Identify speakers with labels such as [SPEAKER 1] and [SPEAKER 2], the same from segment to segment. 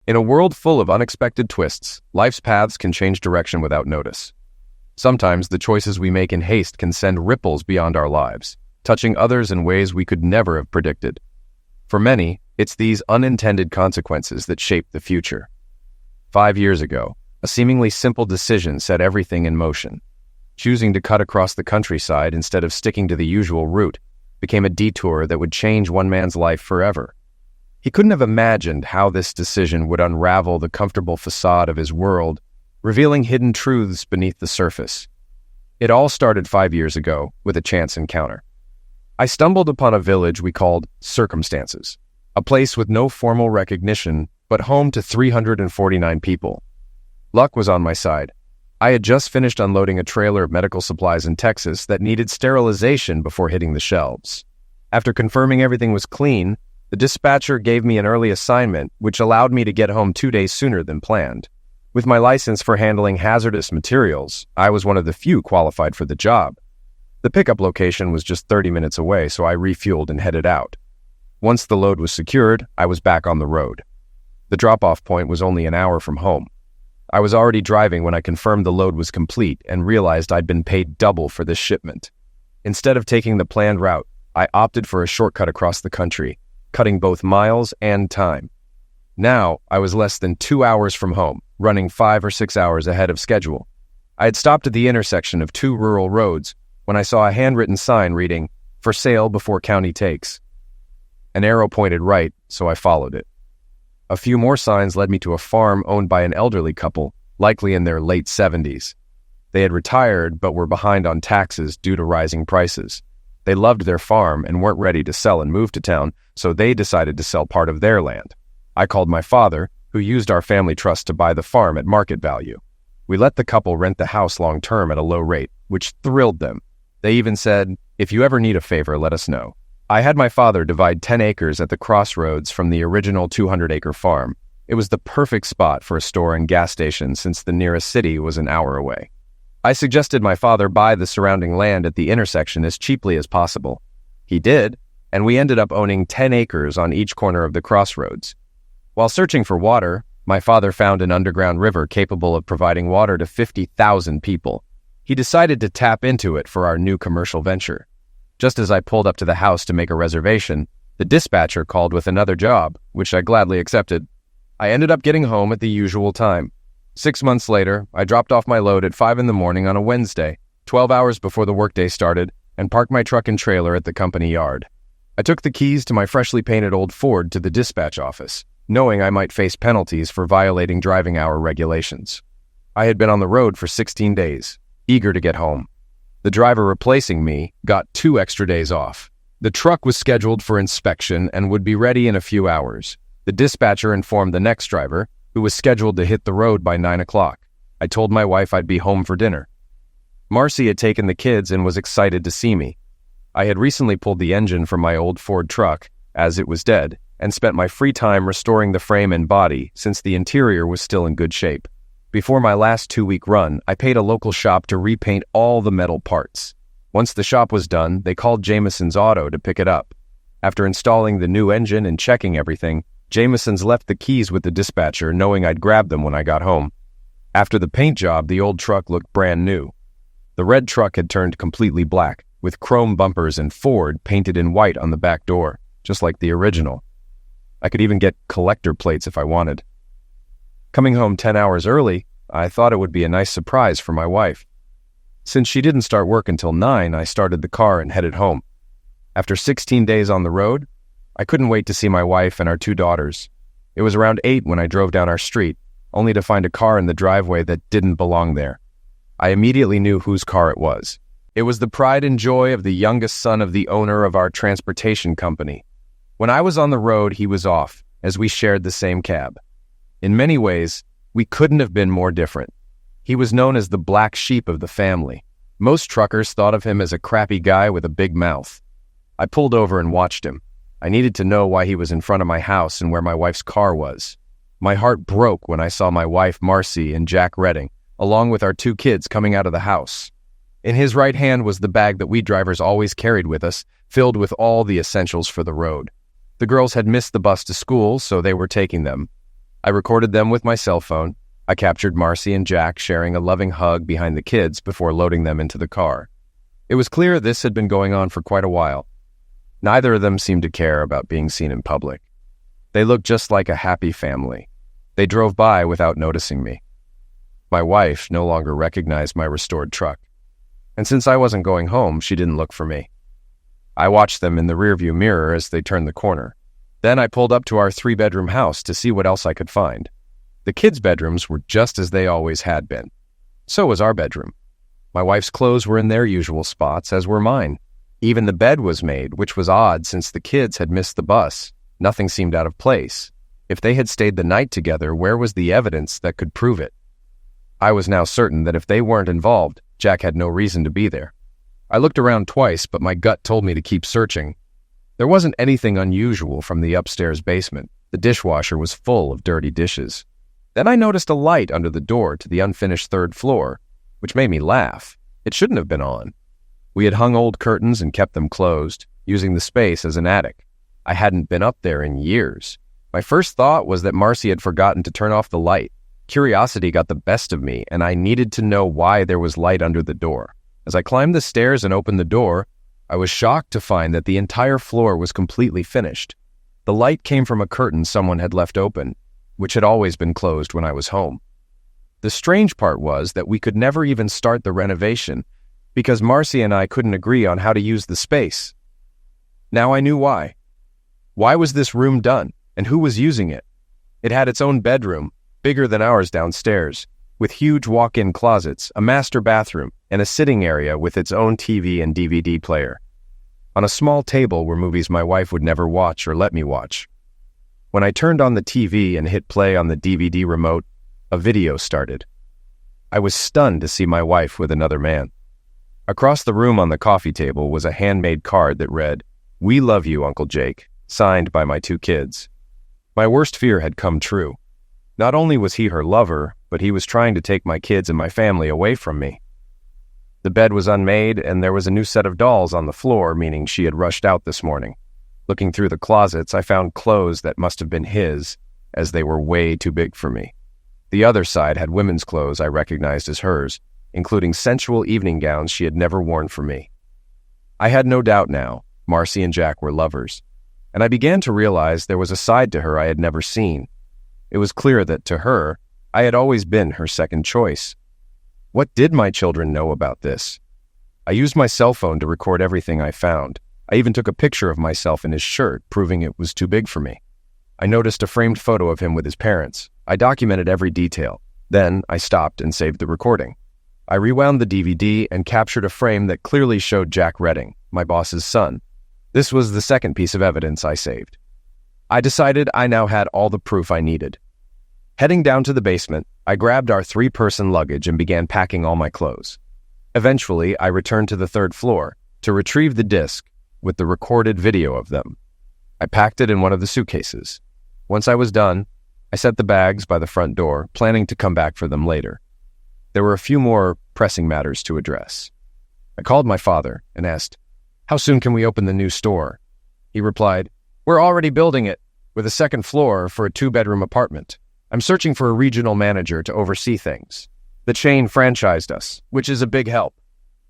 [SPEAKER 1] In a world full of unexpected twists, life's paths can change direction without notice. Sometimes the choices we make in haste can send ripples beyond our lives, touching others in ways we could never have predicted. For many, it's these unintended consequences that shape the future. 5 years ago, a seemingly simple decision set everything in motion. Choosing to cut across the countryside instead of sticking to the usual route became a detour that would change one man's life forever. He couldn't have imagined how this decision would unravel the comfortable facade of his world, revealing hidden truths beneath the surface. It all started 5 years ago with a chance encounter. I stumbled upon a village we called Circumstances, a place with no formal recognition, but home to 349 people. Luck was on my side. I had just finished unloading a trailer of medical supplies in Texas that needed sterilization before hitting the shelves. After confirming everything was clean, the dispatcher gave me an early assignment, which allowed me to get home 2 days sooner than planned. With my license for handling hazardous materials, I was one of the few qualified for the job. The pickup location was just 30 minutes away, so I refueled and headed out. Once the load was secured, I was back on the road. The drop-off point was only an hour from home. I was already driving when I confirmed the load was complete and realized I'd been paid double for this shipment. Instead of taking the planned route, I opted for a shortcut across the country, cutting both miles and time. Now, I was less than 2 hours from home, running 5 or 6 hours ahead of schedule. I had stopped at the intersection of 2 rural roads when I saw a handwritten sign reading, "For sale before county takes." An arrow pointed right, so I followed it. A few more signs led me to a farm owned by an elderly couple, likely in their late 70s. They had retired but were behind on taxes due to rising prices. They loved their farm and weren't ready to sell and move to town, so they decided to sell part of their land. I called my father, who used our family trust to buy the farm at market value. We let the couple rent the house long-term at a low rate, which thrilled them. They even said, "If you ever need a favor, let us know." I had my father divide 10 acres at the crossroads from the original 200-acre farm. It was the perfect spot for a store and gas station since the nearest city was an hour away. I suggested my father buy the surrounding land at the intersection as cheaply as possible. He did, and we ended up owning 10 acres on each corner of the crossroads. While searching for water, my father found an underground river capable of providing water to 50,000 people. He decided to tap into it for our new commercial venture. Just as I pulled up to the house to make a reservation, the dispatcher called with another job, which I gladly accepted. I ended up getting home at the usual time. 6 months later, I dropped off my load at 5 in the morning on a Wednesday, 12 hours before the workday started, and parked my truck and trailer at the company yard. I took the keys to my freshly painted old Ford to the dispatch office, knowing I might face penalties for violating driving hour regulations. I had been on the road for 16 days, eager to get home. The driver replacing me got 2 extra days off. The truck was scheduled for inspection and would be ready in a few hours. The dispatcher informed the next driver, who was scheduled to hit the road by 9 o'clock. I told my wife I'd be home for dinner. Marcy had taken the kids and was excited to see me. I had recently pulled the engine from my old Ford truck, as it was dead, and spent my free time restoring the frame and body since the interior was still in good shape. Before my last 2-week run, I paid a local shop to repaint all the metal parts. Once the shop was done, they called Jameson's Auto to pick it up. After installing the new engine and checking everything, Jameson's left the keys with the dispatcher, knowing I'd grab them when I got home. After the paint job, the old truck looked brand new. The red truck had turned completely black, with chrome bumpers and Ford painted in white on the back door, just like the original. I could even get collector plates if I wanted. Coming home 10 hours early, I thought it would be a nice surprise for my wife. Since she didn't start work until 9, I started the car and headed home. After 16 days on the road, I couldn't wait to see my wife and our 2 daughters. It was around 8 when I drove down our street, only to find a car in the driveway that didn't belong there. I immediately knew whose car it was. It was the pride and joy of the youngest son of the owner of our transportation company. When I was on the road, he was off, as we shared the same cab. In many ways, we couldn't have been more different. He was known as the black sheep of the family. Most truckers thought of him as a crappy guy with a big mouth. I pulled over and watched him. I needed to know why he was in front of my house and where my wife's car was. My heart broke when I saw my wife, Marcy, and Jack Redding, along with our 2 kids coming out of the house. In his right hand was the bag that we drivers always carried with us, filled with all the essentials for the road. The girls had missed the bus to school, so they were taking them. I recorded them with my cell phone. I captured Marcy and Jack sharing a loving hug behind the kids before loading them into the car. It was clear this had been going on for quite a while. Neither of them seemed to care about being seen in public. They looked just like a happy family. They drove by without noticing me. My wife no longer recognized my restored truck, and since I wasn't going home, she didn't look for me. I watched them in the rearview mirror as they turned the corner. Then I pulled up to our 3-bedroom house to see what else I could find. The kids' bedrooms were just as they always had been. So was our bedroom. My wife's clothes were in their usual spots, as were mine. Even the bed was made, which was odd since the kids had missed the bus. Nothing seemed out of place. If they had stayed the night together, where was the evidence that could prove it? I was now certain that if they weren't involved, Jack had no reason to be there. I looked around twice, but my gut told me to keep searching. There wasn't anything unusual from the upstairs basement. The dishwasher was full of dirty dishes. Then I noticed a light under the door to the unfinished 3rd floor, which made me laugh. It shouldn't have been on. We had hung old curtains and kept them closed, using the space as an attic. I hadn't been up there in years. My first thought was that Marcy had forgotten to turn off the light. Curiosity got the best of me, and I needed to know why there was light under the door. As I climbed the stairs and opened the door, I was shocked to find that the entire floor was completely finished. The light came from a curtain someone had left open, which had always been closed when I was home. The strange part was that we could never even start the renovation because Marcy and I couldn't agree on how to use the space. Now I knew why. Why was this room done, and who was using it? It had its own bedroom, bigger than ours downstairs, with huge walk-in closets, a master bathroom, and a sitting area with its own TV and DVD player. On a small table were movies my wife would never watch or let me watch. When I turned on the TV and hit play on the DVD remote, a video started. I was stunned to see my wife with another man. Across the room on the coffee table was a handmade card that read, "We love you, Uncle Jake," signed by my 2 kids. My worst fear had come true. Not only was he her lover, but he was trying to take my kids and my family away from me. The bed was unmade, and there was a new set of dolls on the floor, meaning she had rushed out this morning. Looking through the closets, I found clothes that must have been his, as they were way too big for me. The other side had women's clothes I recognized as hers, including sensual evening gowns she had never worn for me. I had no doubt now, Marcy and Jack were lovers, and I began to realize there was a side to her I had never seen. It was clear that, to her, I had always been her second choice. What did my children know about this? I used my cell phone to record everything I found. I even took a picture of myself in his shirt, proving it was too big for me. I noticed a framed photo of him with his parents. I documented every detail. Then I stopped and saved the recording. I rewound the DVD and captured a frame that clearly showed Jack Redding, my boss's son. This was the second piece of evidence I saved. I decided I now had all the proof I needed. Heading down to the basement, I grabbed our 3-person luggage and began packing all my clothes. Eventually, I returned to the 3rd floor to retrieve the disc with the recorded video of them. I packed it in one of the suitcases. Once I was done, I set the bags by the front door, planning to come back for them later. There were a few more pressing matters to address. I called my father and asked, "How soon can we open the new store?" He replied, "We're already building it, with a 2nd floor for a 2-bedroom apartment. I'm searching for a regional manager to oversee things. The chain franchised us, which is a big help.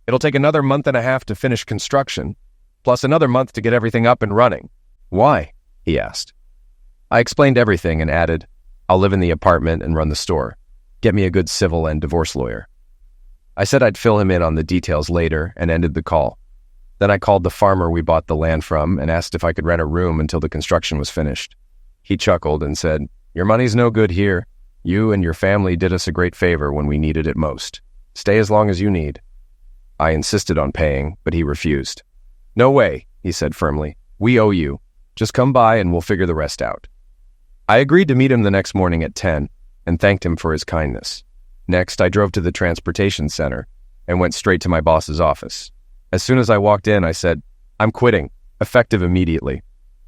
[SPEAKER 1] It'll take another month and a half to finish construction, plus another month to get everything up and running." "Why?" he asked. I explained everything and added, "I'll live in the apartment and run the store. Get me a good civil and divorce lawyer." I said I'd fill him in on the details later and ended the call. Then I called the farmer we bought the land from and asked if I could rent a room until the construction was finished. He chuckled and said, "Your money's no good here. You and your family did us a great favor when we needed it most. Stay as long as you need." I insisted on paying, but he refused. "No way," he said firmly. "We owe you. Just come by and we'll figure the rest out." I agreed to meet him the next morning at 10 and thanked him for his kindness. Next, I drove to the transportation center and went straight to my boss's office. As soon as I walked in, I said, "I'm quitting, effective immediately."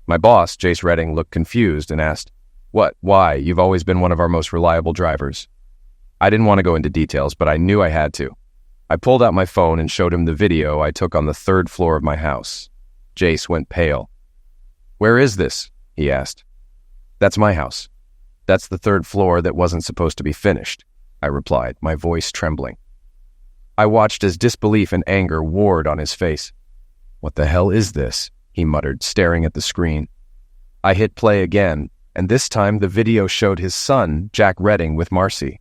[SPEAKER 1] My boss, Jace Redding, looked confused and asked, "What? Why? You've always been one of our most reliable drivers." I didn't want to go into details, but I knew I had to. I pulled out my phone and showed him the video I took on the 3rd floor of my house. Jace went pale. "Where is this?" he asked. "That's my house." That's the third floor that wasn't supposed to be finished, I replied, my voice trembling. I watched as disbelief and anger warred on his face. What the hell is this? He muttered, staring at the screen. I hit play again, and this time the video showed his son, Jack Redding, with Marcy.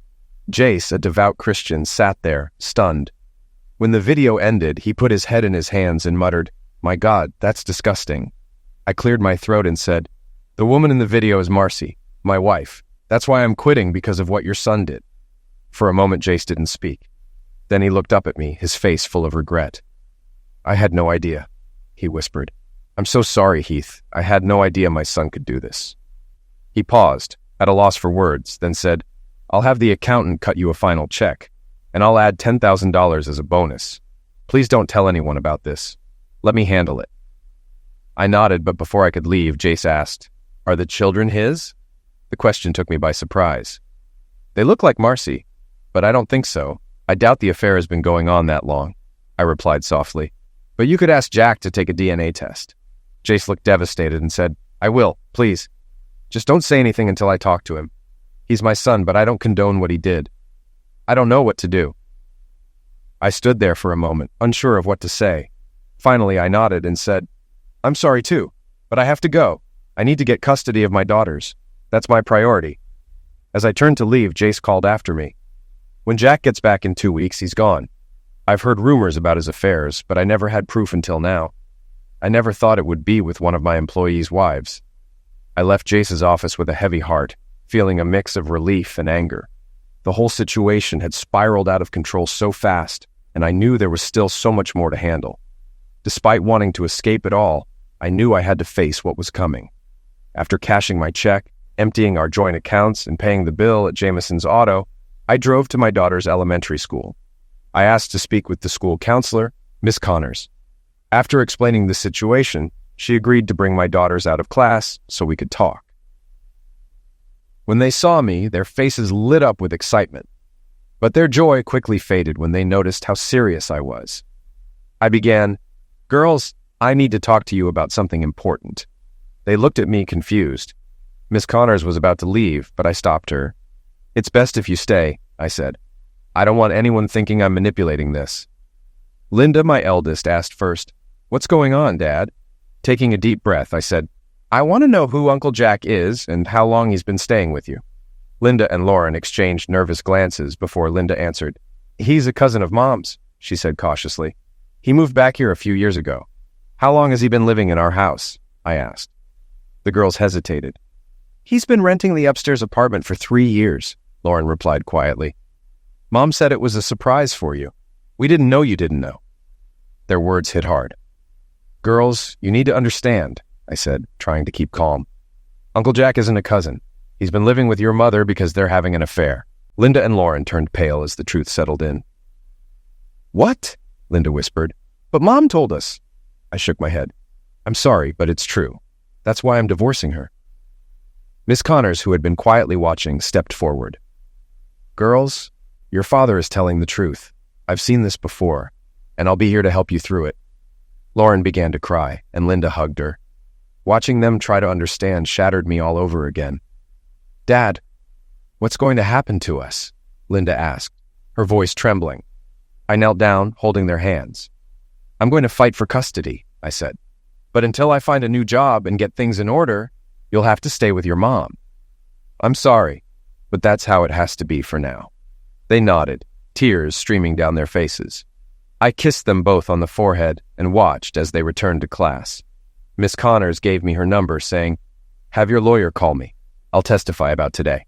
[SPEAKER 1] Jace, a devout Christian, sat there, stunned. When the video ended, he put his head in his hands and muttered, "My God, that's disgusting." I cleared my throat and said, "The woman in the video is Marcy, my wife. That's why I'm quitting, because of what your son did." For a moment, Jace didn't speak. Then he looked up at me, his face full of regret. "I had no idea," he whispered. "I'm so sorry, Heath. I had no idea my son could do this." He paused, at a loss for words, then said, "I'll have the accountant cut you a final check, and I'll add $10,000 as a bonus. Please don't tell anyone about this. Let me handle it." I nodded, but before I could leave, Jace asked, "Are the children his?" The question took me by surprise. "They look like Marcy, but I don't think so. I doubt the affair has been going on that long," I replied softly. "But you could ask Jack to take a DNA test." Jace looked devastated and said, "I will, please. Just don't say anything until I talk to him. He's my son, but I don't condone what he did. I don't know what to do." I stood there for a moment, unsure of what to say. Finally, I nodded and said, "I'm sorry too, but I have to go. I need to get custody of my daughters. That's my priority." As I turned to leave, Jace called after me. "When Jack gets back in 2 weeks, he's gone. I've heard rumors about his affairs, but I never had proof until now. I never thought it would be with one of my employees' wives." I left Jace's office with a heavy heart, feeling a mix of relief and anger. The whole situation had spiraled out of control so fast, and I knew there was still so much more to handle. Despite wanting to escape it all, I knew I had to face what was coming. After cashing my check, emptying our joint accounts, and paying the bill at Jameson's Auto, I drove to my daughter's elementary school. I asked to speak with the school counselor, Miss Connors. After explaining the situation, she agreed to bring my daughters out of class so we could talk. When they saw me, their faces lit up with excitement, but their joy quickly faded when they noticed how serious I was. I began, "Girls, I need to talk to you about something important." They looked at me confused. Miss Connors was about to leave, but I stopped her. "It's best if you stay," I said. "I don't want anyone thinking I'm manipulating this." Linda, my eldest, asked first, "What's going on, Dad?" Taking a deep breath, I said, "I want to know who Uncle Jack is and how long he's been staying with you." Linda and Lauren exchanged nervous glances before Linda answered. "He's a cousin of Mom's," she said cautiously. "He moved back here a few years ago." "How long has he been living in our house?" I asked. The girls hesitated. "He's been renting the upstairs apartment for 3 years, Lauren replied quietly. "Mom said it was a surprise for you. We didn't know you didn't know." Their words hit hard. "Girls, you need to understand," I said, trying to keep calm. "Uncle Jack isn't a cousin. He's been living with your mother because they're having an affair." Linda and Lauren turned pale as the truth settled in. "What?" Linda whispered. "But Mom told us." I shook my head. "I'm sorry, but it's true. That's why I'm divorcing her." Miss Connors, who had been quietly watching, stepped forward. "Girls, your father is telling the truth. I've seen this before, and I'll be here to help you through it." Lauren began to cry, and Linda hugged her. Watching them try to understand shattered me all over again. "Dad, what's going to happen to us?" Linda asked, her voice trembling. I knelt down, holding their hands. "I'm going to fight for custody," I said. "But until I find a new job and get things in order, you'll have to stay with your mom." "I'm sorry, but that's how it has to be for now." They nodded, tears streaming down their faces. I kissed them both on the forehead and watched as they returned to class. Miss Connors gave me her number, saying, "Have your lawyer call me. I'll testify about today."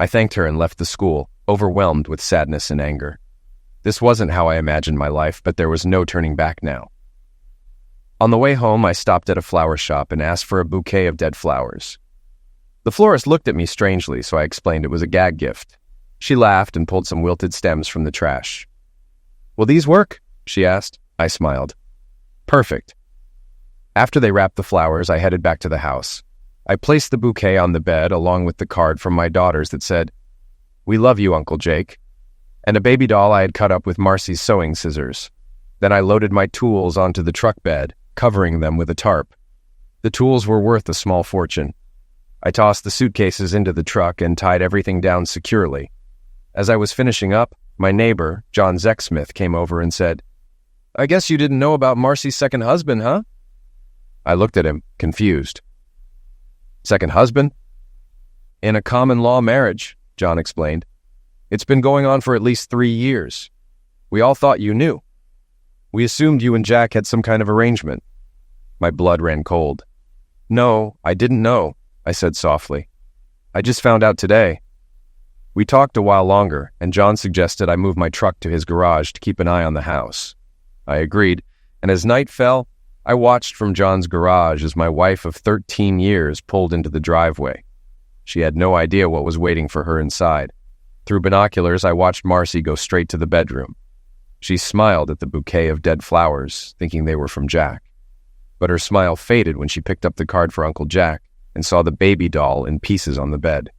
[SPEAKER 1] I thanked her and left the school, overwhelmed with sadness and anger. This wasn't how I imagined my life, but there was no turning back now. On the way home, I stopped at a flower shop and asked for a bouquet of dead flowers. The florist looked at me strangely, so I explained it was a gag gift. She laughed and pulled some wilted stems from the trash. "Will these work?" she asked. I smiled. "Perfect." After they wrapped the flowers, I headed back to the house. I placed the bouquet on the bed along with the card from my daughters that said, "We love you, Uncle Jake," and a baby doll I had cut up with Marcy's sewing scissors. Then I loaded my tools onto the truck bed, covering them with a tarp. The tools were worth a small fortune. I tossed the suitcases into the truck and tied everything down securely. As I was finishing up, my neighbor, John Zecksmith, came over and said, "I guess you didn't know about Marcy's second husband, huh?" I looked at him, confused. "Second husband?" "In a common-law marriage," John explained. "It's been going on for at least 3 years. We all thought you knew. We assumed you and Jack had some kind of arrangement." My blood ran cold. "No, I didn't know," I said softly. "I just found out today." We talked a while longer, and John suggested I move my truck to his garage to keep an eye on the house. I agreed, and as night fell, I watched from John's garage as my wife of 13 years pulled into the driveway. She had no idea what was waiting for her inside. Through binoculars, I watched Marcy go straight to the bedroom. She smiled at the bouquet of dead flowers, thinking they were from Jack. But her smile faded when she picked up the card for Uncle Jack and saw the baby doll in pieces on the bed.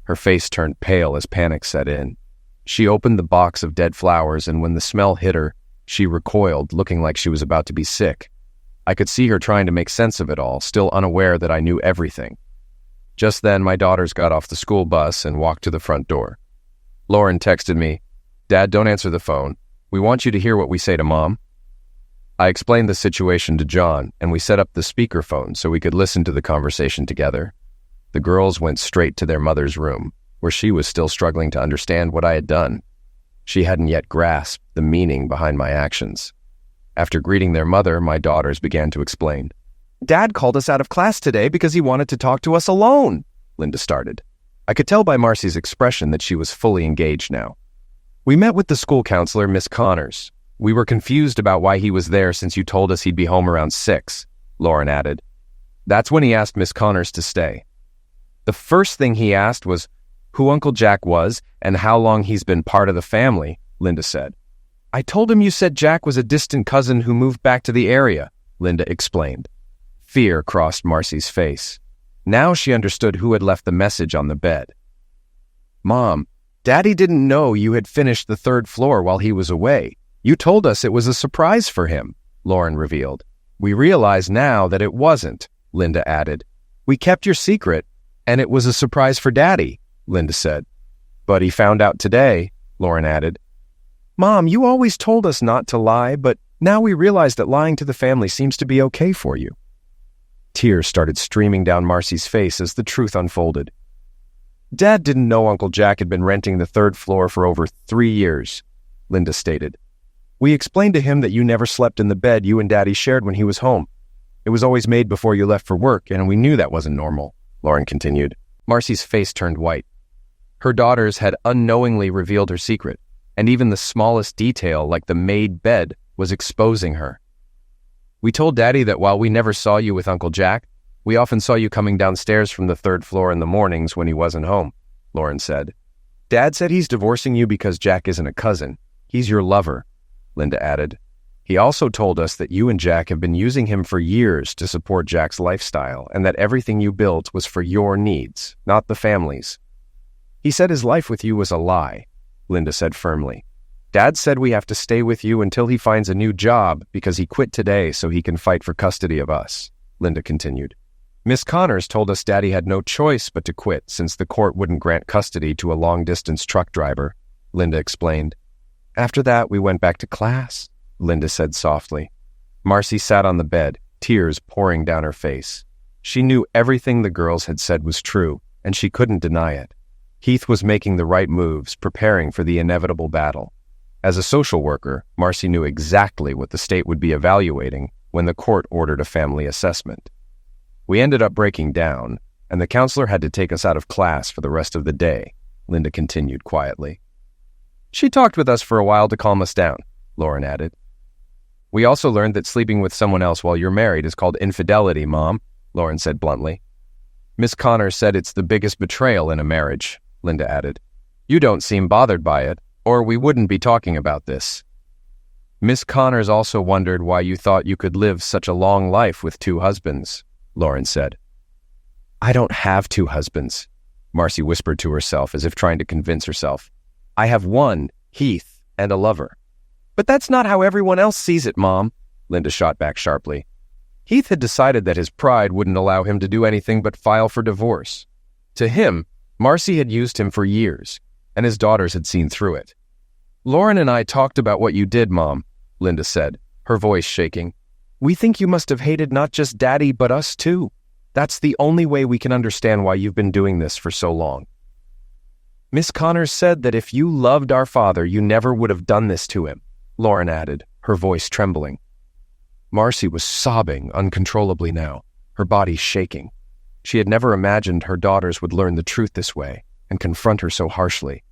[SPEAKER 1] Her face turned pale as panic set in. She opened the box of dead flowers, and when the smell hit her, she recoiled, looking like she was about to be sick. I could see her trying to make sense of it all, still unaware that I knew everything. Just then, my daughters got off the school bus and walked to the front door. Lauren texted me, "Dad, don't answer the phone. We want you to hear what we say to Mom." I explained the situation to John, and we set up the speakerphone so we could listen to the conversation together. The girls went straight to their mother's room, where she was still struggling to understand what I had done. She hadn't yet grasped the meaning behind my actions. After greeting their mother, my daughters began to explain. "Dad called us out of class today because he wanted to talk to us alone," Linda started. I could tell by Marcy's expression that she was fully engaged now. "We met with the school counselor, Miss Connors. We were confused about why he was there since you told us he'd be home around 6, Lauren added. "That's when he asked Miss Connors to stay. The first thing he asked was who Uncle Jack was and how long he's been part of the family," Linda said. "I told him you said Jack was a distant cousin who moved back to the area," Linda explained. Fear crossed Marcy's face. Now she understood who had left the message on the bed. "Mom, Daddy didn't know you had finished the 3rd floor while he was away. You told us it was a surprise for him," Lauren revealed. "We realize now that it wasn't," Linda added. "We kept your secret, and it was a surprise for Daddy," Linda said. "But he found out today," Lauren added. "Mom, you always told us not to lie, but now we realize that lying to the family seems to be okay for you." Tears started streaming down Marcy's face as the truth unfolded. "Dad didn't know Uncle Jack had been renting the 3rd floor for over 3 years, Linda stated. "We explained to him that you never slept in the bed you and Daddy shared when he was home. It was always made before you left for work, and we knew that wasn't normal," Lauren continued. Marcy's face turned white. Her daughters had unknowingly revealed her secret, and even the smallest detail, like the made bed, was exposing her. "We told Daddy that while we never saw you with Uncle Jack, we often saw you coming downstairs from the 3rd floor in the mornings when he wasn't home," Lauren said. "Dad said he's divorcing you because Jack isn't a cousin. He's your lover," Linda added. "He also told us that you and Jack have been using him for years to support Jack's lifestyle and that everything you built was for your needs, not the family's. He said his life with you was a lie," Linda said firmly. "Dad said we have to stay with you until he finds a new job because he quit today so he can fight for custody of us," Linda continued. "Miss Connors told us Daddy had no choice but to quit since the court wouldn't grant custody to a long-distance truck driver," Linda explained. "After that, we went back to class," Linda said softly. Marcy sat on the bed, tears pouring down her face. She knew everything the girls had said was true, and she couldn't deny it. Heath was making the right moves, preparing for the inevitable battle. As a social worker, Marcy knew exactly what the state would be evaluating when the court ordered a family assessment. "We ended up breaking down, and the counselor had to take us out of class for the rest of the day," Linda continued quietly. "She talked with us for a while to calm us down," Lauren added. "We also learned that sleeping with someone else while you're married is called infidelity, Mom," Lauren said bluntly. "Miss Connors said it's the biggest betrayal in a marriage," Linda added. "You don't seem bothered by it, or we wouldn't be talking about this." "Miss Connors also wondered why you thought you could live such a long life with 2 husbands," Lauren said. "I don't have 2 husbands," Marcy whispered to herself as if trying to convince herself. "I have one, Heath, and a lover." "But that's not how everyone else sees it, Mom," Linda shot back sharply. Heath had decided that his pride wouldn't allow him to do anything but file for divorce. To him, Marcy had used him for years, and his daughters had seen through it. "Lauren and I talked about what you did, Mom," Linda said, her voice shaking. "We think you must have hated not just Daddy, but us too. That's the only way we can understand why you've been doing this for so long." "Miss Connors said that if you loved our father, you never would have done this to him," Lauren added, her voice trembling. Marcy was sobbing uncontrollably now, her body shaking. She had never imagined her daughters would learn the truth this way and confront her so harshly.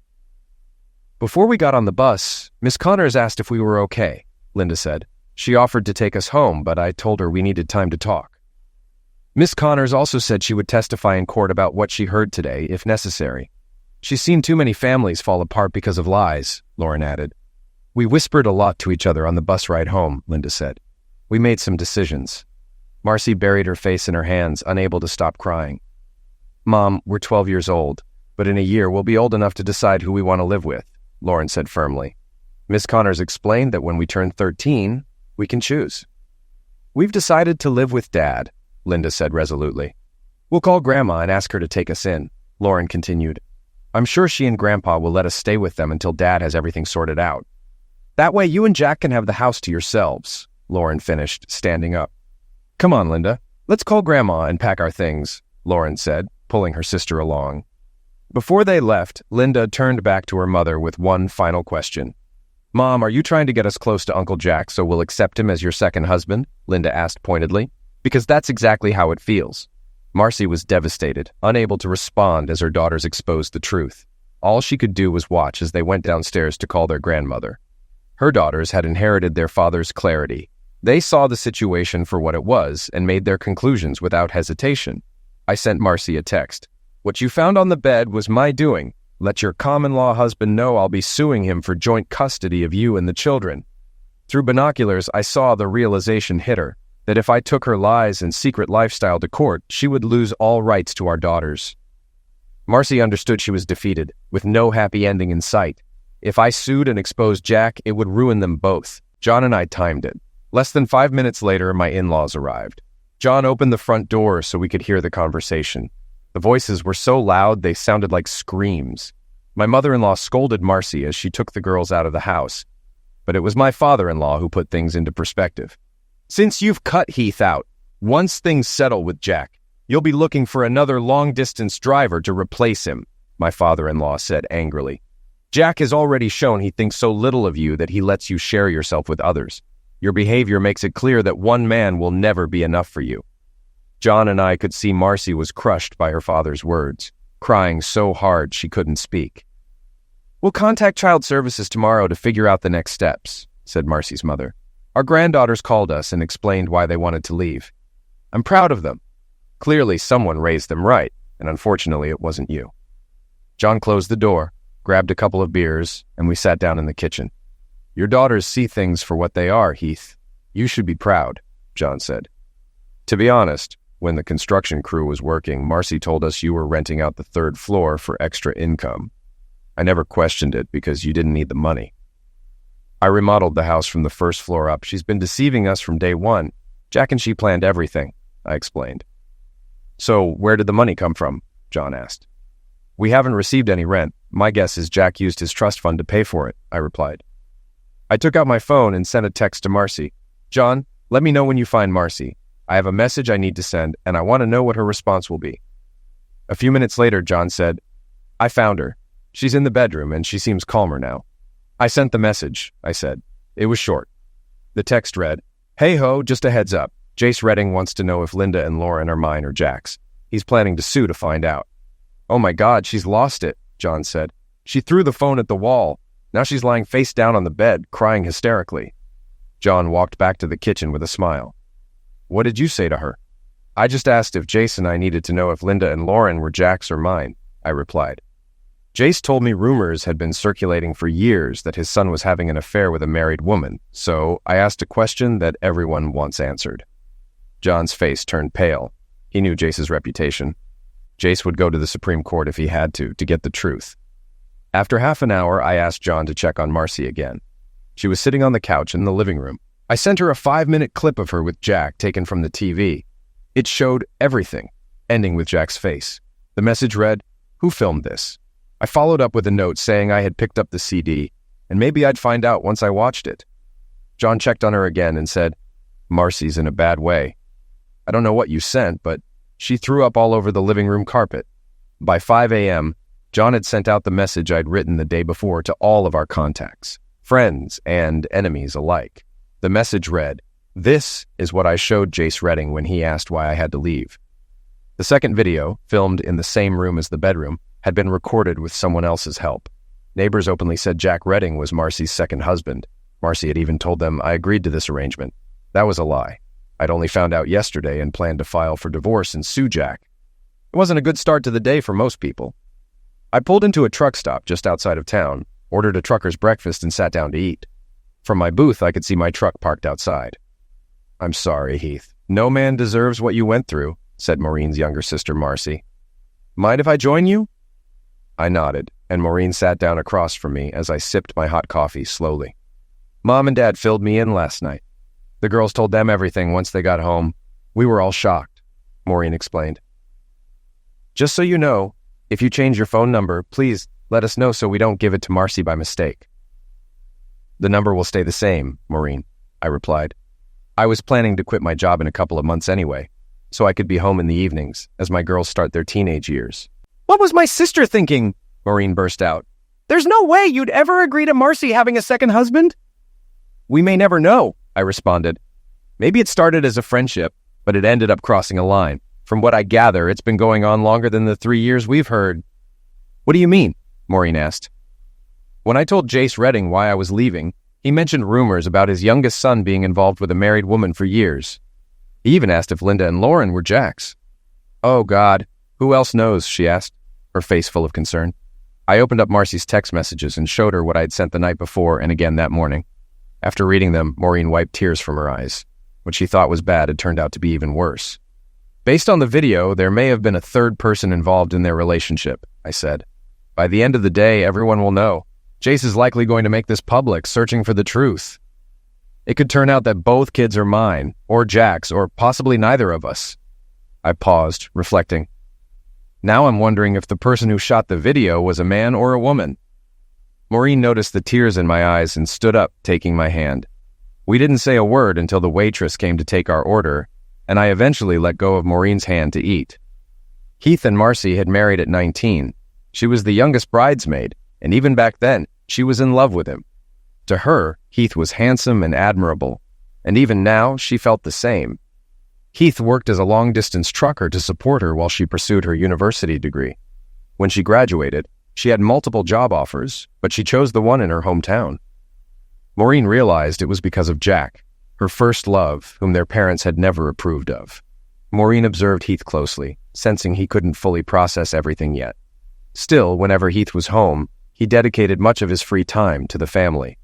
[SPEAKER 1] "Before we got on the bus, Miss Connors asked if we were okay," Linda said. "She offered to take us home, but I told her we needed time to talk. Miss Connors also said she would testify in court about what she heard today, if necessary. She's seen too many families fall apart because of lies," Lauren added. "We whispered a lot to each other on the bus ride home," Linda said. "We made some decisions." Marcy buried her face in her hands, unable to stop crying. "Mom, we're 12 years old, but in a year we'll be old enough to decide who we want to live with," Lauren said firmly. "Miss Connors explained that when we turn 13, we can choose." "We've decided to live with Dad," Linda said resolutely. "We'll call Grandma and ask her to take us in," Lauren continued. "I'm sure she and Grandpa will let us stay with them until Dad has everything sorted out. That way you and Jack can have the house to yourselves," Lauren finished, standing up. "Come on, Linda. Let's call Grandma and pack our things," Lauren said, pulling her sister along. Before they left, Linda turned back to her mother with one final question. "Mom, are you trying to get us close to Uncle Jack so we'll accept him as your second husband?" Linda asked pointedly. "Because that's exactly how it feels." Marcy was devastated, unable to respond as her daughters exposed the truth. All she could do was watch as they went downstairs to call their grandmother. Her daughters had inherited their father's clarity. They saw the situation for what it was and made their conclusions without hesitation. I sent Marcy a text. "What you found on the bed was my doing. Let your common-law husband know I'll be suing him for joint custody of you and the children." Through binoculars, I saw the realization hit her, that if I took her lies and secret lifestyle to court, she would lose all rights to our daughters. Marcy understood she was defeated, with no happy ending in sight. If I sued and exposed Jack, it would ruin them both. John and I timed it. Less than 5 minutes later, my in-laws arrived. John opened the front door so we could hear the conversation. The voices were so loud they sounded like screams. My mother-in-law scolded Marcy as she took the girls out of the house. But it was my father-in-law who put things into perspective. "Since you've cut Heath out, once things settle with Jack, you'll be looking for another long-distance driver to replace him," my father-in-law said angrily. "Jack has already shown he thinks so little of you that he lets you share yourself with others. Your behavior makes it clear that one man will never be enough for you." John and I could see Marcy was crushed by her father's words, crying so hard she couldn't speak. "We'll contact Child Services tomorrow to figure out the next steps," said Marcy's mother. "Our granddaughters called us and explained why they wanted to leave. I'm proud of them. Clearly someone raised them right, and unfortunately it wasn't you." John closed the door, grabbed a couple of beers, and we sat down in the kitchen. "Your daughters see things for what they are, Heath. You should be proud," John said. "To be honest, when the construction crew was working, Marcy told us you were renting out the 3rd floor for extra income. I never questioned it because you didn't need the money. I remodeled the house from the 1st floor up. She's been deceiving us from day one. Jack and she planned everything," I explained. "So where did the money come from?" John asked. "We haven't received any rent. My guess is Jack used his trust fund to pay for it," I replied. I took out my phone and sent a text to Marcy. "John, let me know when you find Marcy. I have a message I need to send, and I want to know what her response will be." A few minutes later, John said, "I found her. She's in the bedroom, and she seems calmer now." "I sent the message," I said. It was short. The text read, "Hey ho, just a heads up. Jace Redding wants to know if Linda and Lauren are mine or Jack's. He's planning to sue to find out." "Oh my God, she's lost it," John said. "She threw the phone at the wall. Now she's lying face down on the bed, crying hysterically." John walked back to the kitchen with a smile. "What did you say to her?" "I just asked if Jace and I needed to know if Linda and Lauren were Jack's or mine," I replied. Jace told me rumors had been circulating for years that his son was having an affair with a married woman, so I asked a question that everyone wants answered. John's face turned pale. He knew Jace's reputation. Jace would go to the Supreme Court if he had to get the truth. After half an hour, I asked John to check on Marcy again. She was sitting on the couch in the living room. I sent her a 5-minute clip of her with Jack taken from the TV. It showed everything, ending with Jack's face. The message read, "Who filmed this?" I followed up with a note saying I had picked up the CD, and maybe I'd find out once I watched it. John checked on her again and said, "Marcy's in a bad way. I don't know what you sent, but she threw up all over the living room carpet." By 5 a.m., John had sent out the message I'd written the day before to all of our contacts, friends and enemies alike. The message read, "This is what I showed Jace Redding when he asked why I had to leave." The second video, filmed in the same room as the bedroom, had been recorded with someone else's help. Neighbors openly said Jack Redding was Marcy's second husband. Marcy had even told them I agreed to this arrangement. That was a lie. I'd only found out yesterday and planned to file for divorce and sue Jack. It wasn't a good start to the day for most people. I pulled into a truck stop just outside of town, ordered a trucker's breakfast, and sat down to eat. From my booth, I could see my truck parked outside. "I'm sorry, Heath. No man deserves what you went through," said Maureen's younger sister, Marcy. "Mind if I join you?" I nodded, and Maureen sat down across from me as I sipped my hot coffee slowly. "Mom and Dad filled me in last night. The girls told them everything once they got home. We were all shocked," Maureen explained. "Just so you know, if you change your phone number, please let us know so we don't give it to Marcy by mistake." "The number will stay the same, Maureen," I replied. I was planning to quit my job in a couple of months anyway, so I could be home in the evenings as my girls start their teenage years. "What was my sister thinking?" Maureen burst out. "There's no way you'd ever agree to Marcy having a second husband." "We may never know," I responded. "Maybe it started as a friendship, but it ended up crossing a line. From what I gather, it's been going on longer than the 3 years we've heard." "What do you mean?" Maureen asked. "When I told Jace Redding why I was leaving, he mentioned rumors about his youngest son being involved with a married woman for years. He even asked if Linda and Lauren were Jack's." "Oh, God. Who else knows?" she asked, her face full of concern. I opened up Marcy's text messages and showed her what I'd sent the night before and again that morning. After reading them, Maureen wiped tears from her eyes. What she thought was bad had turned out to be even worse. "Based on the video, there may have been a third person involved in their relationship," I said. "By the end of the day, everyone will know. Jace is likely going to make this public, searching for the truth. It could turn out that both kids are mine, or Jack's, or possibly neither of us." I paused, reflecting. Now I'm wondering if the person who shot the video was a man or a woman. Maureen noticed the tears in my eyes and stood up, taking my hand. We didn't say a word until the waitress came to take our order, and I eventually let go of Maureen's hand to eat. Heath and Marcy had married at 19. She was the youngest bridesmaid, and even back then, she was in love with him. To her, Heath was handsome and admirable, and even now, she felt the same. Heath worked as a long-distance trucker to support her while she pursued her university degree. When she graduated, she had multiple job offers, but she chose the one in her hometown. Maureen realized it was because of Jack, her first love, whom their parents had never approved of. Maureen observed Heath closely, sensing he couldn't fully process everything yet. Still, whenever Heath was home, he dedicated much of his free time to the family.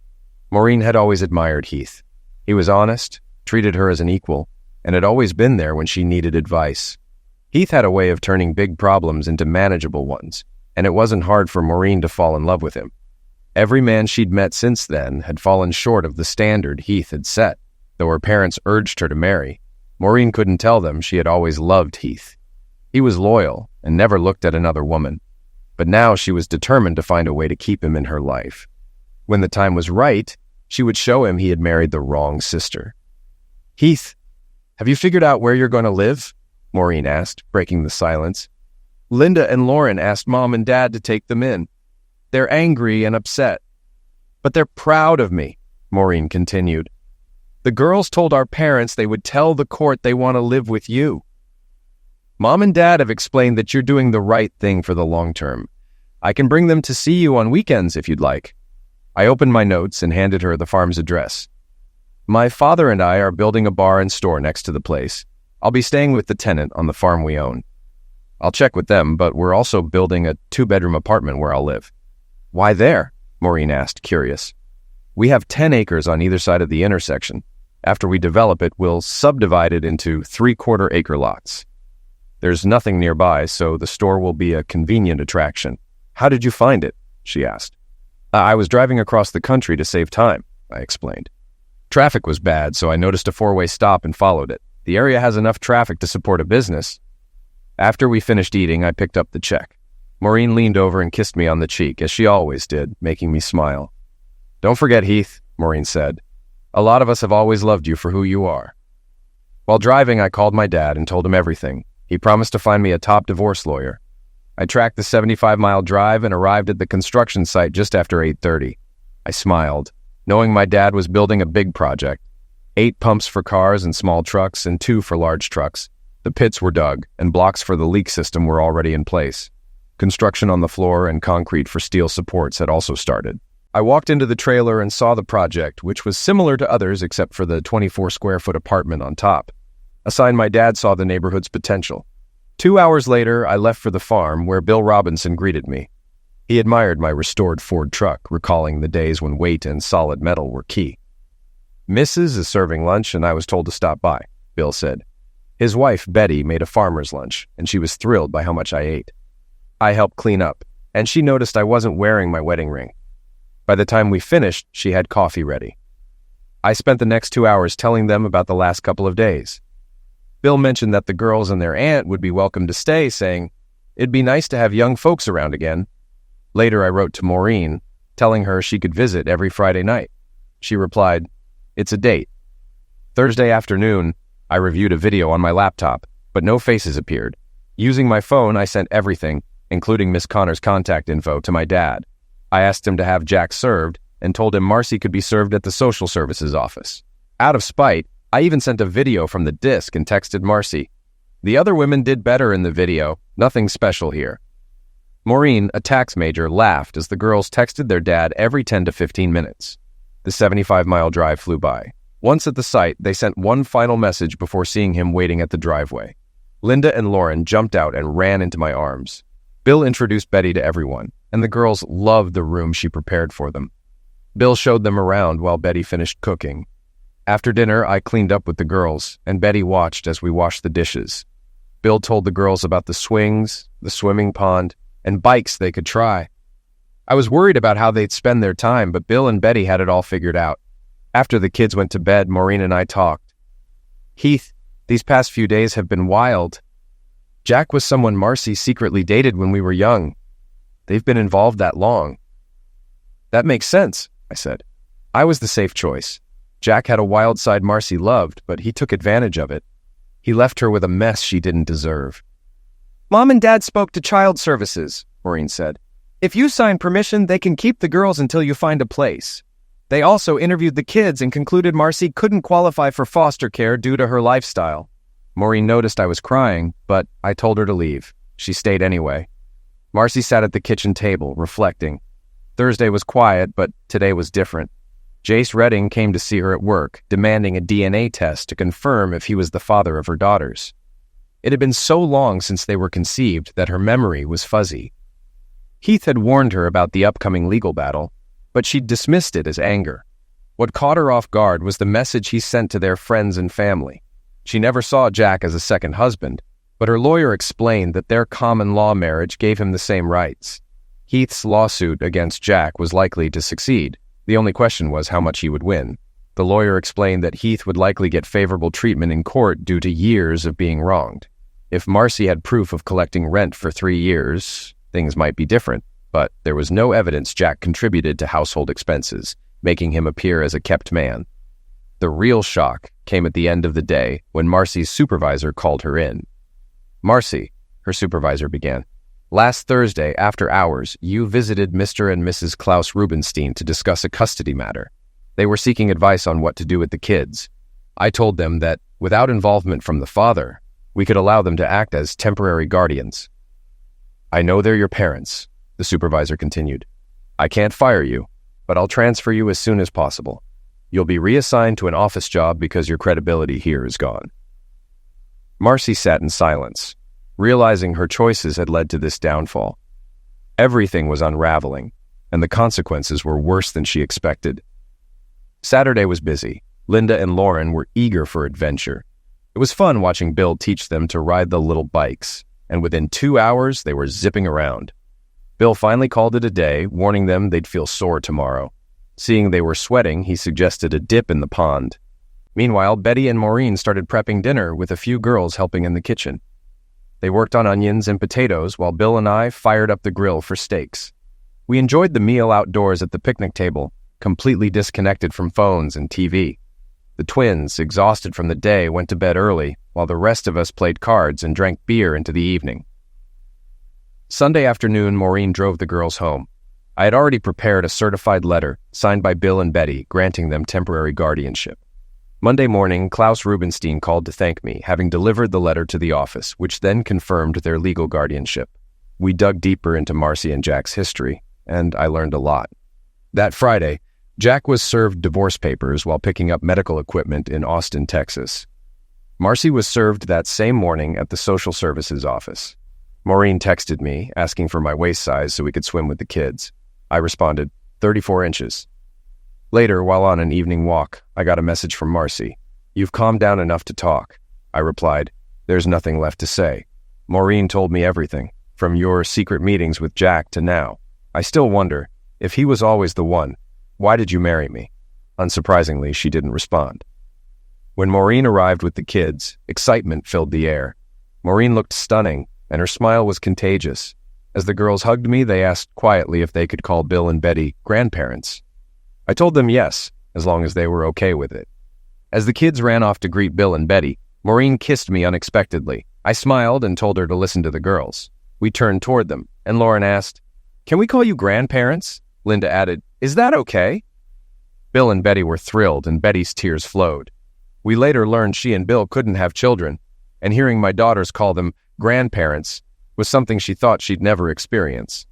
[SPEAKER 1] Maureen had always admired Heath. He was honest, treated her as an equal, and had always been there when she needed advice. Heath had a way of turning big problems into manageable ones, and it wasn't hard for Maureen to fall in love with him. Every man she'd met since then had fallen short of the standard Heath had set. Though her parents urged her to marry, Maureen couldn't tell them she had always loved Heath. He was loyal and never looked at another woman, but now she was determined to find a way to keep him in her life. When the time was right, she would show him he had married the wrong sister. "Heath, have you figured out where you're going to live?" Maureen asked, breaking the silence. "Linda and Lauren asked Mom and Dad to take them in. They're angry and upset. But they're proud of me," Maureen continued. "The girls told our parents they would tell the court they want to live with you. Mom and Dad have explained that you're doing the right thing for the long term. I can bring them to see you on weekends if you'd like." I opened my notes and handed her the farm's address. "My father and I are building a bar and store next to the place. I'll be staying with the tenant on the farm we own. I'll check with them, but we're also building a 2-bedroom apartment where I'll live." "Why there?" Maureen asked, curious. "We have 10 acres on either side of the intersection. After we develop it, we'll subdivide it into 3/4-acre lots. There's nothing nearby, so the store will be a convenient attraction." "How did you find it?" she asked. "I was driving across the country to save time," I explained. Traffic was bad, so I noticed a four-way stop and followed it. The area has enough traffic to support a business. After we finished eating, I picked up the check. Maureen leaned over and kissed me on the cheek, as she always did, making me smile. "Don't forget, Heath," Maureen said. "A lot of us have always loved you for who you are." While driving, I called my dad and told him everything. He promised to find me a top divorce lawyer. I tracked the 75-mile drive and arrived at the construction site just after 8:30. I smiled, knowing my dad was building a big project. 8 pumps for cars and small trucks and 2 for large trucks. The pits were dug, and blocks for the leak system were already in place. Construction on the floor and concrete for steel supports had also started. I walked into the trailer and saw the project, which was similar to others except for the 24-square-foot apartment on top. A sign my dad saw the neighborhood's potential. 2 hours later, I left for the farm, where Bill Robinson greeted me. He admired my restored Ford truck, recalling the days when weight and solid metal were key. "Mrs. is serving lunch, and I was told to stop by," Bill said. His wife, Betty, made a farmer's lunch, and she was thrilled by how much I ate. I helped clean up, and she noticed I wasn't wearing my wedding ring. By the time we finished, she had coffee ready. I spent the next 2 hours telling them about the last couple of days. Bill mentioned that the girls and their aunt would be welcome to stay, saying, "It'd be nice to have young folks around again." Later, I wrote to Maureen, telling her she could visit every Friday night. She replied, "It's a date." Thursday afternoon, I reviewed a video on my laptop, but no faces appeared. Using my phone, I sent everything, including Miss Connor's contact info, to my dad. I asked him to have Jack served and told him Marcy could be served at the social services office. Out of spite, I even sent a video from the disc and texted Marcy. The other women did better in the video, nothing special here. Maureen, a tax major, laughed as the girls texted their dad every 10 to 15 minutes. The 75-mile drive flew by. Once at the site, they sent one final message before seeing him waiting at the driveway. Linda and Lauren jumped out and ran into my arms. Bill introduced Betty to everyone, and the girls loved the room she prepared for them. Bill showed them around while Betty finished cooking. After dinner, I cleaned up with the girls, and Betty watched as we washed the dishes. Bill told the girls about the swings, the swimming pond, and bikes they could try. I was worried about how they'd spend their time, but Bill and Betty had it all figured out. After the kids went to bed, Maureen and I talked. "Heath, these past few days have been wild. Jack was someone Marcy secretly dated when we were young. They've been involved that long." "That makes sense," I said. "I was the safe choice. Jack had a wild side Marcy loved, but he took advantage of it. He left her with a mess she didn't deserve." "Mom and Dad spoke to child services," Maureen said. "If you sign permission, they can keep the girls until you find a place. They also interviewed the kids and concluded Marcy couldn't qualify for foster care due to her lifestyle." Maureen noticed I was crying, but I told her to leave. She stayed anyway. Marcy sat at the kitchen table, reflecting. Thursday was quiet, but today was different. Jace Redding came to see her at work, demanding a DNA test to confirm if he was the father of her daughters. It had been so long since they were conceived that her memory was fuzzy. Heath had warned her about the upcoming legal battle, but she dismissed it as anger. What caught her off guard was the message he sent to their friends and family. She never saw Jack as a second husband, but her lawyer explained that their common law marriage gave him the same rights. Heath's lawsuit against Jack was likely to succeed. The only question was how much he would win. The lawyer explained that Heath would likely get favorable treatment in court due to years of being wronged. If Marcy had proof of collecting rent for 3 years, things might be different, but there was no evidence Jack contributed to household expenses, making him appear as a kept man. The real shock came at the end of the day when Marcy's supervisor called her in. "Marcy," her supervisor began, "last Thursday, after hours, you visited Mr. and Mrs. Klaus Rubenstein to discuss a custody matter. They were seeking advice on what to do with the kids. I told them that, without involvement from the father, we could allow them to act as temporary guardians." "I know they're your parents," the supervisor continued. "I can't fire you, but I'll transfer you as soon as possible. You'll be reassigned to an office job because your credibility here is gone." Marcy sat in silence, realizing her choices had led to this downfall. Everything was unraveling, and the consequences were worse than she expected. Saturday was busy. Linda and Lauren were eager for adventure. It was fun watching Bill teach them to ride the little bikes, and within 2 hours, they were zipping around. Bill finally called it a day, warning them they'd feel sore tomorrow. Seeing they were sweating, he suggested a dip in the pond. Meanwhile, Betty and Maureen started prepping dinner with a few girls helping in the kitchen. They worked on onions and potatoes while Bill and I fired up the grill for steaks. We enjoyed the meal outdoors at the picnic table, completely disconnected from phones and TV. The twins, exhausted from the day, went to bed early, while the rest of us played cards and drank beer into the evening. Sunday afternoon, Maureen drove the girls home. I had already prepared a certified letter, signed by Bill and Betty, granting them temporary guardianship. Monday morning, Klaus Rubenstein called to thank me, having delivered the letter to the office, which then confirmed their legal guardianship. We dug deeper into Marcy and Jack's history, and I learned a lot. That Friday, Jack was served divorce papers while picking up medical equipment in Austin, Texas. Marcy was served that same morning at the social services office. Maureen texted me, asking for my waist size so we could swim with the kids. I responded, 34 inches. Later, while on an evening walk, I got a message from Marcy. You've calmed down enough to talk. I replied, there's nothing left to say. Maureen told me everything, from your secret meetings with Jack to now. I still wonder, if he was always the one, why did you marry me? Unsurprisingly, she didn't respond. When Maureen arrived with the kids, excitement filled the air. Maureen looked stunning, and her smile was contagious. As the girls hugged me, they asked quietly if they could call Bill and Betty grandparents. I told them yes, as long as they were okay with it. As the kids ran off to greet Bill and Betty, Maureen kissed me unexpectedly. I smiled and told her to listen to the girls. We turned toward them, and Lauren asked, "Can we call you grandparents?" Linda added, "Is that okay?" Bill and Betty were thrilled, and Betty's tears flowed. We later learned she and Bill couldn't have children, and hearing my daughters call them grandparents was something she thought she'd never experience.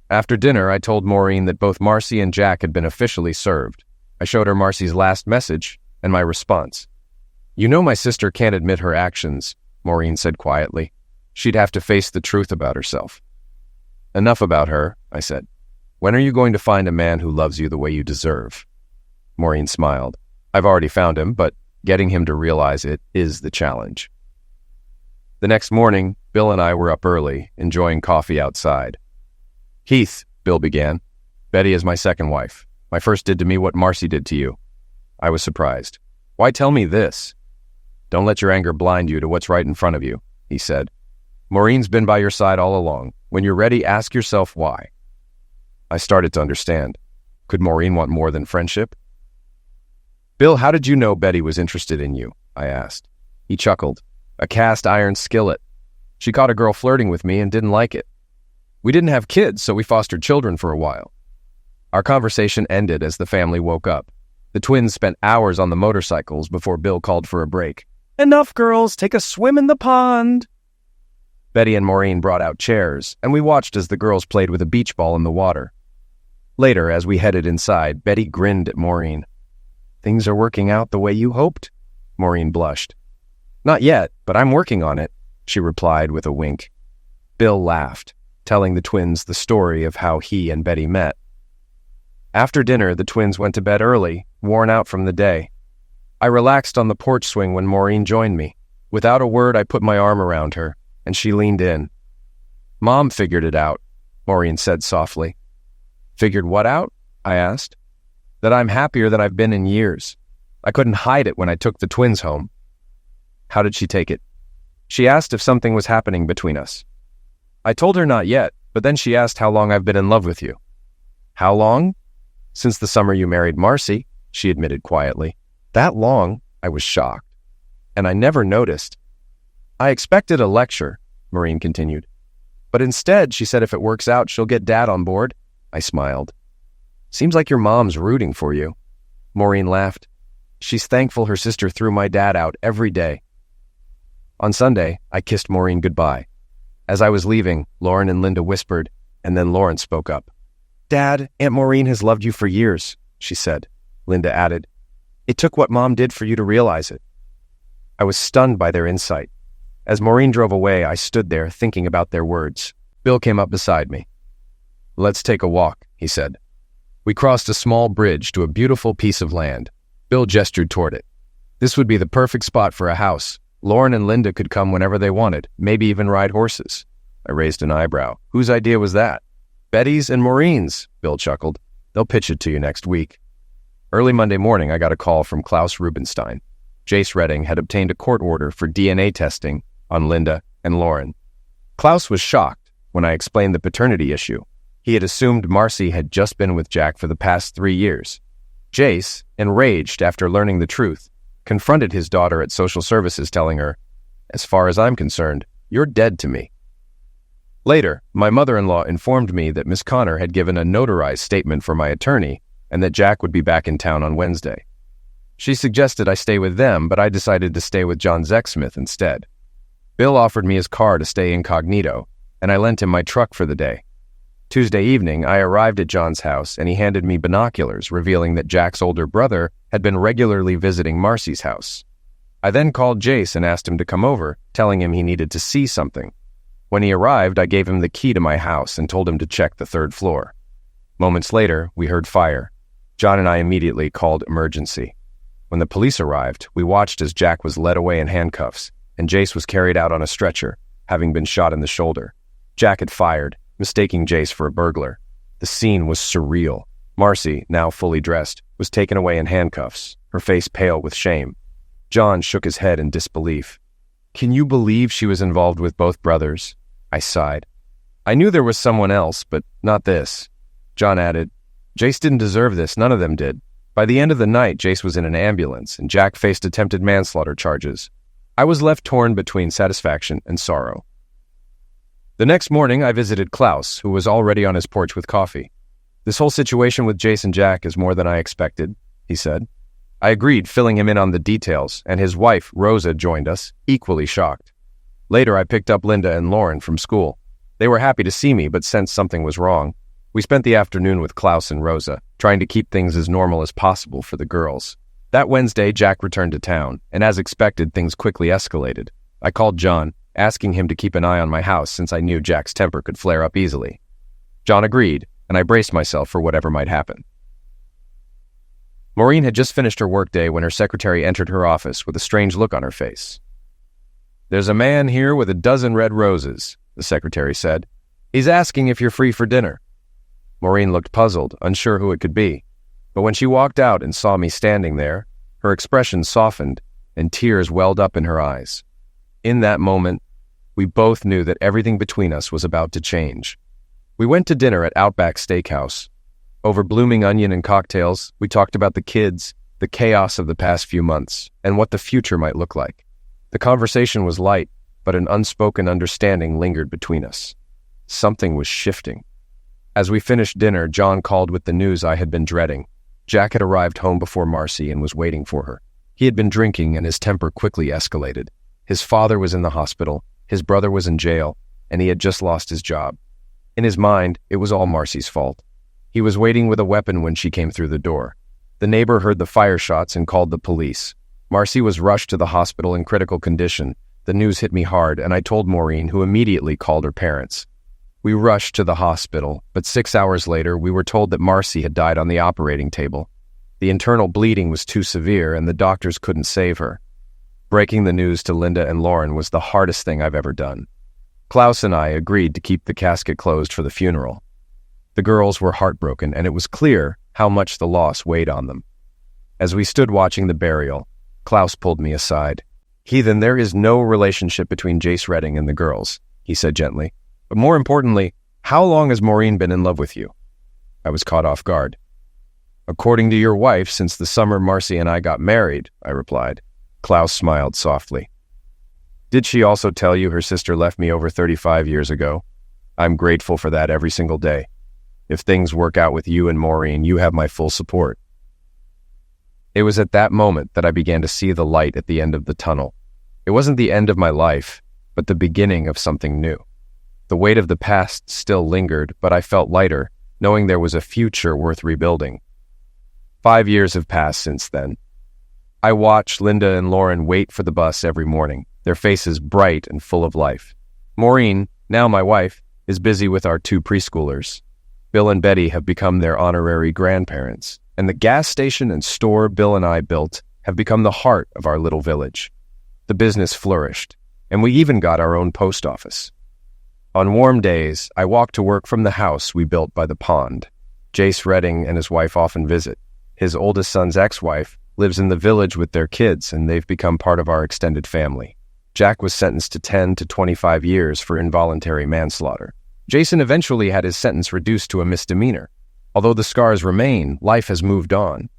[SPEAKER 1] After dinner, I told Maureen that both Marcy and Jack had been officially served. I showed her Marcy's last message and my response. "You know my sister can't admit her actions," Maureen said quietly. "She'd have to face the truth about herself." "Enough about her," I said. "When are you going to find a man who loves you the way you deserve?" Maureen smiled. "I've already found him, but getting him to realize it is the challenge." The next morning, Bill and I were up early, enjoying coffee outside. "Heath," Bill began, "Betty is my second wife. My first did to me what Marcy did to you." I was surprised. "Why tell me this?" "Don't let your anger blind you to what's right in front of you," he said. "Maureen's been by your side all along. When you're ready, ask yourself why." I started to understand. Could Maureen want more than friendship? "Bill, how did you know Betty was interested in you?" I asked. He chuckled. "A cast iron skillet. She caught a girl flirting with me and didn't like it. We didn't have kids, so we fostered children for a while." Our conversation ended as the family woke up. The twins spent hours on the motorcycles before Bill called for a break. "Enough, girls, take a swim in the pond." Betty and Maureen brought out chairs, and we watched as the girls played with a beach ball in the water. Later, as we headed inside, Betty grinned at Maureen. "Things are working out the way you hoped?" Maureen blushed. "Not yet, but I'm working on it," she replied with a wink. Bill laughed, telling the twins the story of how he and Betty met. After dinner, the twins went to bed early, worn out from the day. I relaxed on the porch swing when Maureen joined me. Without a word, I put my arm around her, and she leaned in. "Mom figured it out," Maureen said softly. "Figured what out?" I asked. "That I'm happier than I've been in years. I couldn't hide it when I took the twins home." "How did she take it?" "She asked if something was happening between us." I told her not yet, but then she asked how long I've been in love with you. "How long?" "Since the summer you married Marcy," she admitted quietly. "That long?" I was shocked. "And I never noticed." "I expected a lecture," Maureen continued. "But instead, she said if it works out, she'll get Dad on board." I smiled. "Seems like your mom's rooting for you." Maureen laughed. "She's thankful her sister threw my dad out every day." On Sunday, I kissed Maureen goodbye. As I was leaving, Lauren and Linda whispered, and then Lauren spoke up. "Dad, Aunt Maureen has loved you for years," she said. Linda added, "It took what Mom did for you to realize it." I was stunned by their insight. As Maureen drove away, I stood there thinking about their words. Bill came up beside me. "Let's take a walk," he said. We crossed a small bridge to a beautiful piece of land. Bill gestured toward it. "This would be the perfect spot for a house. Lauren and Linda could come whenever they wanted, maybe even ride horses." I raised an eyebrow. "Whose idea was that?" "Betty's and Maureen's," Bill chuckled. "They'll pitch it to you next week." Early Monday morning, I got a call from Klaus Rubenstein. Jace Redding had obtained a court order for DNA testing on Linda and Lauren. Klaus was shocked when I explained the paternity issue. He had assumed Marcy had just been with Jack for the past 3 years. Jace, enraged after learning the truth, confronted his daughter at social services, telling her, "As far as I'm concerned, you're dead to me." Later, my mother-in-law informed me that Miss Connor had given a notarized statement for my attorney and that Jack would be back in town on Wednesday. She suggested I stay with them, but I decided to stay with John Zexsmith instead. Bill offered me his car to stay incognito, and I lent him my truck for the day. Tuesday evening, I arrived at John's house, and he handed me binoculars, revealing that Jack's older brother had been regularly visiting Marcy's house. I then called Jace and asked him to come over, telling him he needed to see something. When he arrived, I gave him the key to my house and told him to check the 3rd floor. Moments later, we heard fire. John and I immediately called emergency. When the police arrived, we watched as Jack was led away in handcuffs, and Jace was carried out on a stretcher, having been shot in the shoulder. Jack had fired, mistaking Jace for a burglar. The scene was surreal. Marcy, now fully dressed, was taken away in handcuffs, her face pale with shame. John shook his head in disbelief. "Can you believe she was involved with both brothers?" I sighed. "I knew there was someone else, but not this." John added, "Jace didn't deserve this, none of them did. By the end of the night, Jace was in an ambulance, and Jack faced attempted manslaughter charges. I was left torn between satisfaction and sorrow." The next morning, I visited Klaus, who was already on his porch with coffee. "This whole situation with Jace and Jack is more than I expected," he said. I agreed, filling him in on the details, and his wife, Rosa, joined us, equally shocked. Later, I picked up Linda and Lauren from school. They were happy to see me, but sensed something was wrong. We spent the afternoon with Klaus and Rosa, trying to keep things as normal as possible for the girls. That Wednesday, Jack returned to town, and as expected, things quickly escalated. I called John, asking him to keep an eye on my house since I knew Jack's temper could flare up easily. John agreed, and I braced myself for whatever might happen. Maureen had just finished her workday when her secretary entered her office with a strange look on her face. "There's a man here with a dozen red roses," the secretary said. "He's asking if you're free for dinner." Maureen looked puzzled, unsure who it could be. But when she walked out and saw me standing there, her expression softened and tears welled up in her eyes. In that moment, we both knew that everything between us was about to change. We went to dinner at Outback Steakhouse. Over blooming onion and cocktails, we talked about the kids, the chaos of the past few months, and what the future might look like. The conversation was light, but an unspoken understanding lingered between us. Something was shifting. As we finished dinner, John called with the news I had been dreading. Jack had arrived home before Marcy and was waiting for her. He had been drinking, and his temper quickly escalated. His father was in the hospital, his brother was in jail, and he had just lost his job. In his mind, it was all Marcy's fault. He was waiting with a weapon when she came through the door. The neighbor heard the fire shots and called the police. Marcy was rushed to the hospital in critical condition. The news hit me hard, and I told Maureen, who immediately called her parents. We rushed to the hospital, but 6 hours later, we were told that Marcy had died on the operating table. The internal bleeding was too severe, and the doctors couldn't save her. Breaking the news to Linda and Lauren was the hardest thing I've ever done. Klaus and I agreed to keep the casket closed for the funeral. The girls were heartbroken, and it was clear how much the loss weighed on them. As we stood watching the burial, Klaus pulled me aside. "Heathen, there is no relationship between Jace Redding and the girls," he said gently. "But more importantly, how long has Maureen been in love with you?" I was caught off guard. "According to your wife, since the summer Marcy and I got married," I replied. Klaus smiled softly. "Did she also tell you her sister left me over 35 years ago? I'm grateful for that every single day. If things work out with you and Maureen, you have my full support." It was at that moment that I began to see the light at the end of the tunnel. It wasn't the end of my life, but the beginning of something new. The weight of the past still lingered, but I felt lighter, knowing there was a future worth rebuilding. 5 years have passed since then. I watch Linda and Lauren wait for the bus every morning, their faces bright and full of life. Maureen, now my wife, is busy with our 2 preschoolers. Bill and Betty have become their honorary grandparents, and the gas station and store Bill and I built have become the heart of our little village. The business flourished, and we even got our own post office. On warm days, I walk to work from the house we built by the pond. Jace Redding and his wife often visit. his oldest son's ex-wife, lives in the village with their kids, and they've become part of our extended family. Jack was sentenced to 10 to 25 years for involuntary manslaughter. Jason eventually had his sentence reduced to a misdemeanor. Although the scars remain, life has moved on.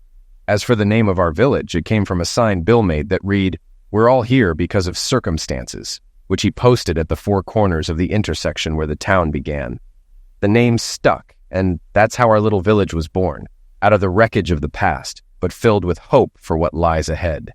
[SPEAKER 1] As for the name of our village, it came from a sign Bill made that read, "We're all here because of circumstances," which he posted at the four corners of the intersection where the town began. The name stuck, and that's how our little village was born, out of the wreckage of the past, but filled with hope for what lies ahead.